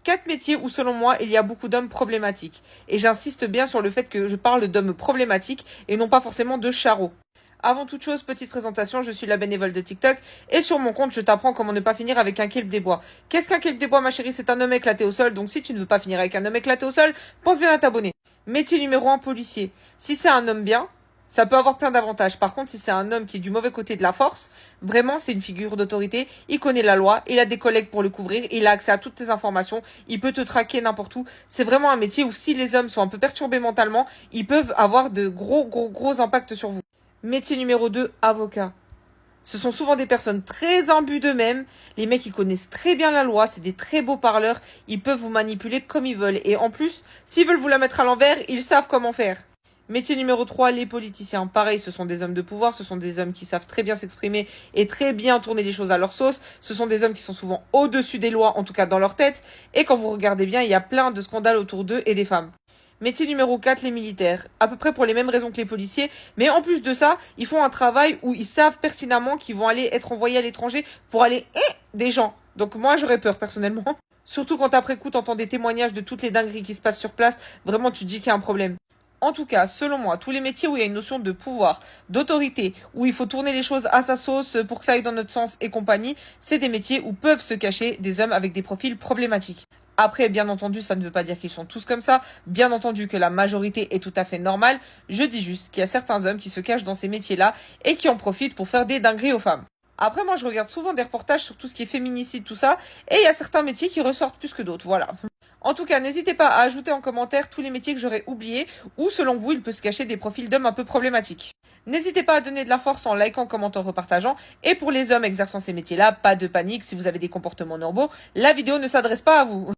4 métiers où selon moi il y a beaucoup d'hommes problématiques. Et j'insiste bien sur le fait que je parle d'hommes problématiques et non pas forcément de charros. Avant toute chose, petite présentation, je suis la bénévole de TikTok et sur mon compte, je t'apprends comment ne pas finir avec un kelp des bois. Qu'est-ce qu'un kelp des bois, ma chérie? C'est un homme éclaté au sol, donc si tu ne veux pas finir avec un homme éclaté au sol, pense bien à t'abonner. Métier numéro 1, policier. Si c'est un homme bien, ça peut avoir plein d'avantages. Par contre, si c'est un homme qui est du mauvais côté de la force, vraiment, c'est une figure d'autorité. Il connaît la loi, il a des collègues pour le couvrir, il a accès à toutes tes informations, il peut te traquer n'importe où. C'est vraiment un métier où si les hommes sont un peu perturbés mentalement, ils peuvent avoir de gros impacts sur vous. Métier numéro 2, avocat. Ce sont souvent des personnes très imbues d'eux-mêmes. Les mecs, ils connaissent très bien la loi, c'est des très beaux parleurs. Ils peuvent vous manipuler comme ils veulent. Et en plus, s'ils veulent vous la mettre à l'envers, ils savent comment faire. Métier numéro 3, les politiciens. Pareil, ce sont des hommes de pouvoir, ce sont des hommes qui savent très bien s'exprimer et très bien tourner les choses à leur sauce. Ce sont des hommes qui sont souvent au-dessus des lois, en tout cas dans leur tête. Et quand vous regardez bien, il y a plein de scandales autour d'eux et des femmes. Métier numéro 4, les militaires. À peu près pour les mêmes raisons que les policiers. Mais en plus de ça, ils font un travail où ils savent pertinemment qu'ils vont aller être envoyés à l'étranger pour aller des gens. Donc moi, j'aurais peur personnellement. Surtout quand après coup, t'entends des témoignages de toutes les dingueries qui se passent sur place. Vraiment, tu te dis qu'il y a un problème. En tout cas, selon moi, tous les métiers où il y a une notion de pouvoir, d'autorité, où il faut tourner les choses à sa sauce pour que ça aille dans notre sens et compagnie, c'est des métiers où peuvent se cacher des hommes avec des profils problématiques. Après, bien entendu, ça ne veut pas dire qu'ils sont tous comme ça. Bien entendu que la majorité est tout à fait normale. Je dis juste qu'il y a certains hommes qui se cachent dans ces métiers-là et qui en profitent pour faire des dingueries aux femmes. Après, moi, je regarde souvent des reportages sur tout ce qui est féminicide, tout ça, et il y a certains métiers qui ressortent plus que d'autres, voilà. En tout cas, n'hésitez pas à ajouter en commentaire tous les métiers que j'aurais oubliés, ou selon vous, il peut se cacher des profils d'hommes un peu problématiques. N'hésitez pas à donner de la force en likant, commentant, repartageant, et pour les hommes exerçant ces métiers-là, pas de panique, si vous avez des comportements normaux, la vidéo ne s'adresse pas à vous.